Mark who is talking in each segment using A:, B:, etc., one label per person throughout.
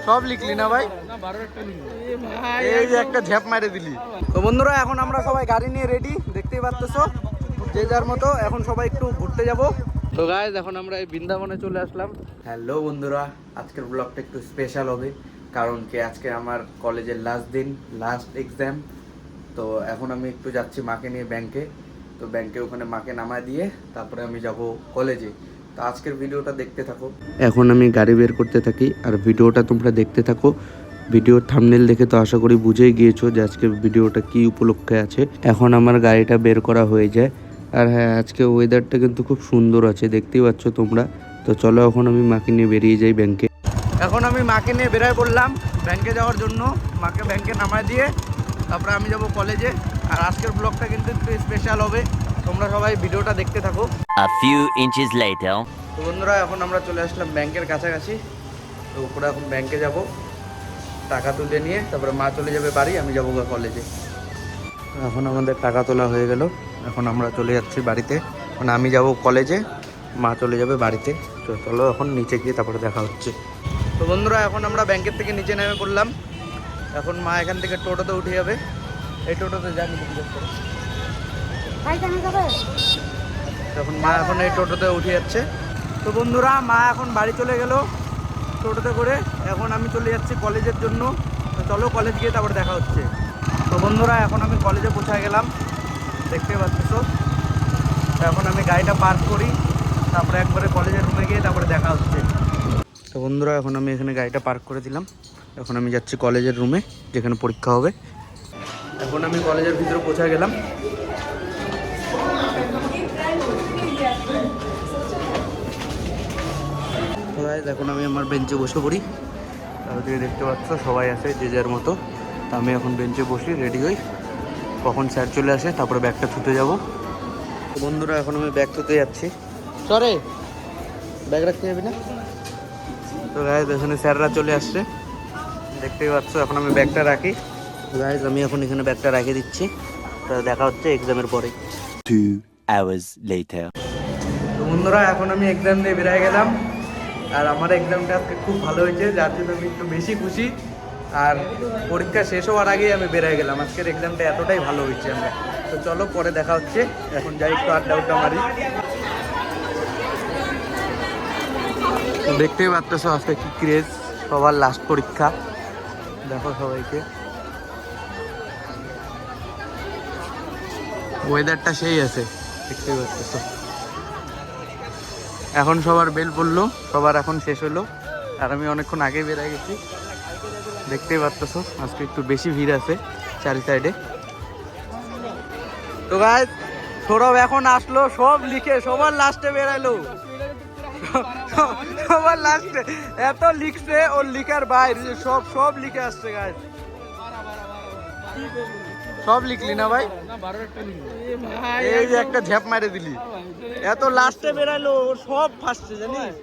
A: সব লিখলি না ভাই? এই যে একটা ঝ্যাপ মারে দিলি। তো বন্ধুরা এখন আমরা সবাই গাড়ি নিয়ে রেডি, দেখতেই পাচ্তেছো যে যার মতো। এখন সবাই একটু ঘুরতে যাব। তো গাইস এখন আমরা এই বৃন্দাবনে চলে আসলাম। হ্যালো বন্ধুরা, আজকের ব্লগটা একটু স্পেশাল হবে, কারণ কি আজকে আমার কলেজের লাস্ট দিন, লাস্ট এক্সাম। তো এখন আমি একটু যাচ্ছি মাকে নিয়ে ব্যাংকে। তো ব্যাংকে ওখানে মাকে নামায় দিয়ে তারপরে আমি যাব কলেজে। তো আজকের ভিডিওটা দেখতে থাকো। এখন আমি গাড়ি বের করতে থাকি আর ভিডিওটা তোমরা দেখতে থাকো। ভিডিওর থাম্বনেল দেখে তো আশা করি বুঝেই গিয়েছো যে আজকের ভিডিওটা কি উপলক্ষে আছে। এখন আমার গাড়িটা বের করা হয়ে যায়। আর হ্যাঁ, আজকে ওয়েদারটা কিন্তু খুব সুন্দর আছে, দেখতেই পাচ্ছ তোমরা। তো চলো এখন আমি মাকে নিয়ে বেরিয়ে যাই ব্যাংকে। এখন আমি মাকে নিয়ে বেরোয় পড়লাম ব্যাংকে যাওয়ার জন্য। মাকে ব্যাংকে নামায় দিয়ে তারপরে আমি যাব কলেজে। আর আজকের ব্লগটা কিন্তু একটু স্পেশাল হবে, তোমরা সবাই ভিডিওটা দেখতে থাকো।
B: A few inches later.
A: তো বন্ধুরা এখন আমরা চলে আসলাম ব্যাংকের কাছাকাছি। তো উপরে এখন ব্যাংকে যাব, টাকা তুলে নিয়ে তারপরে মা চলে যাবে বাড়ি, আমি যাবো কলেজে। এখন আমাদের টাকা তোলা হয়ে গেল, এখন আমরা চলে যাচ্ছি বাড়িতে। মানে আমি যাব কলেজে, মা চলে যাবে বাড়িতে। তো চলো এখন নিচে গিয়ে তারপরে দেখা হচ্ছে। তো বন্ধুরা এখন আমরা ব্যাংকের থেকে নিচে নেমে পড়লাম। এখন মা এখান থেকে টোটোতে উঠে যাবে। এই টোটোতে যাবি জিজ্ঞেস করো। এখন মা এখন এই টোটোতে উঠে যাচ্ছে। তো বন্ধুরা মা এখন বাড়ি চলে গেল টোটোতে করে। এখন আমি চলে যাচ্ছি কলেজের জন্য। তো চলো কলেজ গিয়ে তারপরে দেখা হচ্ছে। তো বন্ধুরা এখন আমি কলেজে পৌঁছে গেলাম, দেখতে পাচ্ছ। তো এখন আমি গাড়িটা পার্ক করি, তারপরে একবারে কলেজের রুমে গিয়ে তারপরে দেখা হচ্ছে। তো বন্ধুরা এখন আমি এখানে গাড়িটা পার্ক করে দিলাম। এখন আমি যাচ্ছি কলেজের রুমে, যেখানে পরীক্ষা হবে। এখন আমি কলেজের ভিতরে পৌঁছে গেলাম। এখন আমি আমার বেঞ্চে বসে পড়ি। তারপরে দেখতে পাচ্ছ সবাই আছে যে যার মতো। তা আমি এখন বেঞ্চে বসি, রেডি হই, কখন স্যার চলে আসে তারপরে ব্যাগটা থুতে যাব। তো বন্ধুরা এখন আমি ব্যাগ থুতে যাচ্ছি। সরে, ব্যাগ রাখতে যাবি না? তো গাইজ এখানে স্যাররা চলে আসছে, দেখতেই পাচ্ছ। এখন আমি ব্যাগটা রাখি। গাইজ আমি এখন এখানে ব্যাগটা রেখে দিচ্ছি। তো দেখা হচ্ছে এক্সামের পরে।
B: 2 hours later.
A: তো বন্ধুরা এখন আমি এক্সাম দিয়ে বেরিয়ে গেলাম। আর আমার এক্সামটা আজকে খুব ভালো হয়েছে, যার জন্য আমি একটু বেশি খুশি। আর পরীক্ষা শেষ হওয়ার আগেই আমি বেরিয়ে গেলাম, আজকের এক্সামটা এতটাই ভালো হয়েছে আমরা। তো চলো পরে দেখা হচ্ছে, এখন যাই একটু আড্ডা মারি। তো দেখতেই পাচ্ছ আজকে কি ক্রেজ, সবার লাস্ট পরীক্ষা। দেখো সবাইকে, ওয়েদারটা সেই আছে, দেখতেই পাচ্ছ। এখন সবার বেল পড়লো, সবার এখন শেষ হলো। আর আমি অনেকক্ষণ আগে বেরিয়ে গেছি, দেখতেই পাচ্ছ। আজকে একটু বেশি ভিড় আছে চারি সাইডে। তো গাইস সৌরভ এখন আসলো, সব লিখে সবার লাস্টে বেরাইলো। সবার লাস্টে এত লিখছে, ওর লিখার বাইরে সব লিখে আসছে গাইস। সব লিখলি না ভাই? এই যে একটা ঝ্যাপ মারে দিলি। এত লাস্টে বেরাইলো, ওর সব ফার্স্টে জানিস।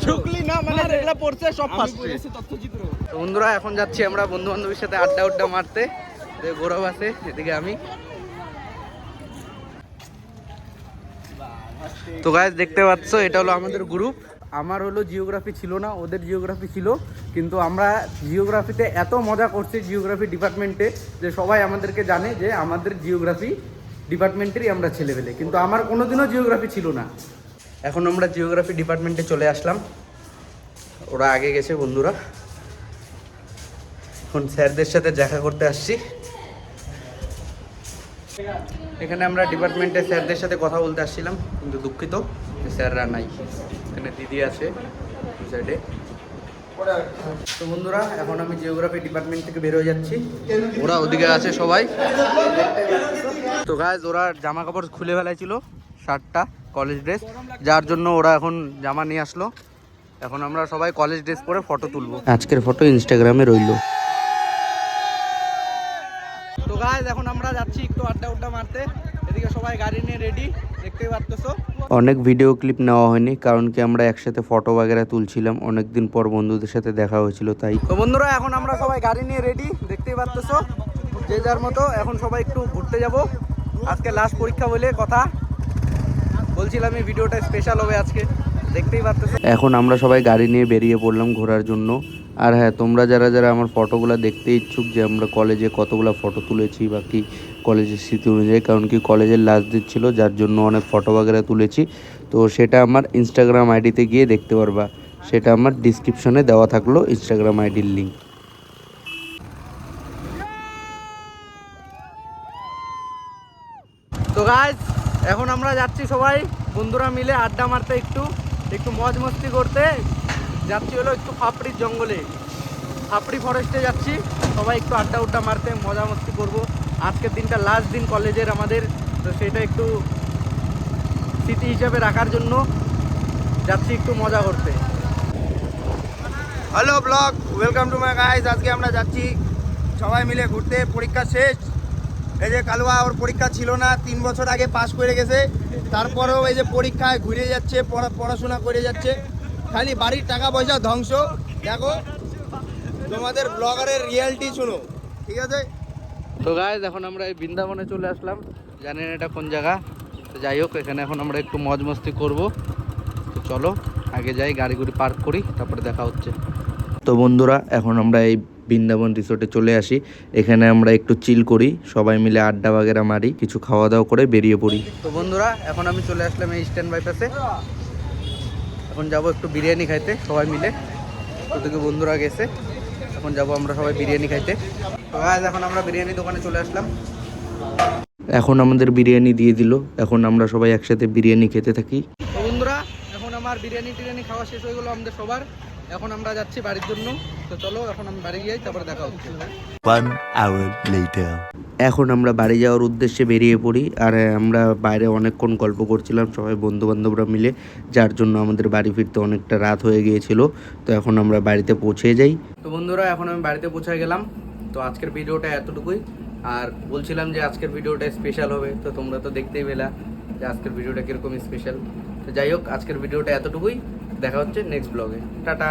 A: শুকলি না মানে যেগুলা পড়ছে সব ফার্স্টে। তো বন্ধুরা এখন যাচ্ছি আমরা বন্ধু বান্ধবের সাথে আড্ডা মারতে। গৌরব আছে এদিকে, আমি। তো গাইস দেখতে পাচ্ছ এটা হলো আমাদের গ্রুপ। আমার হলো জিওগ্রাফি ছিল না, ওদের জিওগ্রাফি ছিল। কিন্তু আমরা জিওগ্রাফিতে এত মজা করছি জিওগ্রাফি ডিপার্টমেন্টে, যে সবাই আমাদেরকে জানে যে আমাদের জিওগ্রাফি ডিপার্টমেন্টেরই আমরা ছেলেবেলে। কিন্তু আমার কোনোদিনও জিওগ্রাফি ছিল না। এখন আমরা জিওগ্রাফি ডিপার্টমেন্টে চলে আসলাম, ওরা আগে গেছে বন্ধুরা। এখন স্যারদের সাথে দেখা করতে আসছি। এখানে আমরা ডিপার্টমেন্টের স্যারদের সাথে কথা বলতে আসছিলাম, কিন্তু দুঃখিত স্যাররা নাই। এখানে দিদি আছে সাইডে। তো বন্ধুরা এখন আমি জিওগ্রাফি ডিপার্টমেন্ট থেকে বের হয়ে যাচ্ছি, ওরা ওদিকে আছে সবাই। তো গাইজ ওরা জামা কাপড় খুলে ফেলাইছিল, শার্টটা কলেজ ড্রেস, যার জন্য ওরা এখন জামা নিয়ে আসলো। এখন আমরা সবাই কলেজ ড্রেস পরে ফটো তুলবো। আজকের ফটো ইনস্টাগ্রামে রইলো। তো গাইজ এখন আমরা যাচ্ছি একটু আড্ডা মারতে। এদিকে সবাই গাড়ি নিয়ে রেডি, দেখতেই পাচ্ছো। অনেক ভিডিও ক্লিপ নেওয়া হয়নি, কারণ কি আমরা একসাথে ফটো বাগেরা তুলছিলাম, অনেকদিন পর বন্ধুদের সাথে দেখা হয়েছিল তাই। তো বন্ধুরা এখন আমরা সবাই গাড়ি নিয়ে রেডি, দেখতেই পাচ্ছো যে যার মতো। এখন সবাই একটু ঘুরতে যাব, আজকে লাস্ট পরীক্ষা বলে কথা বলছিলাম, এই ভিডিওটা স্পেশাল হবে আজকে। দেখতেই পাচ্ছ। এখন আমরা সবাই গাড়ি নিয়ে বেরিয়ে পড়লাম ঘোরার জন্য। আর হ্যাঁ, তোমরা যারা যারা আমার ফটোগুলো দেখতে ইচ্ছুক যে আমরা কলেজে কতগুলো ফটো তুলেছি বা কি কলেজের স্মৃতি অনুযায়ী, কারণ কি কলেজের লাস্ট দিন ছিল যার জন্য অনেক ফটো বাগেরা তুলেছি, তো সেটা আমার ইনস্টাগ্রাম আইডিতে গিয়ে দেখতে পারবা। সেটা আমার ডিসক্রিপশনে দেওয়া থাকলো ইনস্টাগ্রাম আইডির লিঙ্ক। তো গাইজ এখন আমরা যাচ্ছি সবাই বন্ধুরা মিলে আড্ডা মারতে, একটু একটু মজ মস্তি করতে যাচ্ছি হলো একটু ফাপড়ির জঙ্গলে, ফাপড়ি ফরেস্টে যাচ্ছি সবাই একটু আড্ডা উড্ডা মারতে, মজা মস্তি করবো। আজকের দিনটা লাস্ট দিন কলেজের আমাদের, তো সেটা একটু স্মৃতি হিসাবে রাখার জন্য যাচ্ছি একটু মজা করতে।
C: Hello blog, welcome to my guys. আজকে আমরা যাচ্ছি সবাই মিলে ঘুরতে। পরীক্ষা শেষ। এই যে কালুয়া, ওর পরীক্ষা ছিল না, 3 বছর আগে পাস করে গেছে, তারপরেও এই যে পরীক্ষায় ঘুরে যাচ্ছে, পড়াশোনা করে যাচ্ছে, খালি বাড়ির টাকা পয়সা ধ্বংস। দেখো তোমাদের ব্লগারের রিয়ালিটি শোনো, ঠিক আছে?
A: তো গাইজ এখন আমরা এই বৃন্দাবনে চলে আসলাম, জানেন এটা কোন জায়গা, তো যাই হোক এখানে এখন আমরা একটু মজ মস্তি করবো। তো চলো আগে যাই, গাড়িগুড়ি পার্ক করি, তারপরে দেখা হচ্ছে। তো বন্ধুরা এখন আমরা এই বৃন্দাবন রিসোর্টে চলে আসি। এখানে আমরা একটু চিল করি, সবাই মিলে আড্ডা বাগেরা মারি, কিছু খাওয়া দাওয়া করে বেরিয়ে পড়ি। তো বন্ধুরা এখন আমি চলে আসলাম এই স্ট্যান্ড বাইপাসে, এখন যাব একটু বিরিয়ানি খাইতে সবাই মিলে। তো থেকে বন্ধুরা গেছে, এখন যাব আমরা সবাই বিরিয়ানি খাইতে। তো গাইস এখন আমরা বিরিয়ানি দোকানে চলে আসলাম, এখন আমাদের বিরিয়ানি দিয়ে দিল, এখন আমরা সবাই একসাথে বিরিয়ানি খেতে থাকি। তো বন্ধুরা এখন আমার বিরিয়ানি টিরিয়ানি খাওয়া শেষ হয়ে গেলো আমাদের সবার, এখন আমরা যাচ্ছি বাড়ির জন্য। তো চলো এখন আমি বাড়ি যাই, তারপরে দেখা হচ্ছে।
B: 1 hour later.
A: এখন আমরা বাড়ি যাওয়ার উদ্দেশ্যে বেরিয়ে পড়ি। আর আমরা বাইরে অনেকক্ষণ গল্প করছিলাম সবাই বন্ধু বান্ধবরা মিলে, যার জন্য আমাদের বাড়ি ফিরতে অনেকটা রাত হয়ে গিয়েছিল। তো এখন আমরা বাড়িতে পৌঁছে যাই। তো বন্ধুরা এখন আমি বাড়িতে পৌঁছে গেলাম। তো আজকের ভিডিওটা এতটুকুই, আর বলছিলাম যে আজকের ভিডিওটা স্পেশাল হবে, তো তোমরা তো দেখতেই পেলা যে আজকের ভিডিওটা কীরকম স্পেশাল। তো যাই হোক আজকের ভিডিওটা এতটুকুই, দেখা হচ্ছে নেক্সট ব্লগে। টাটা।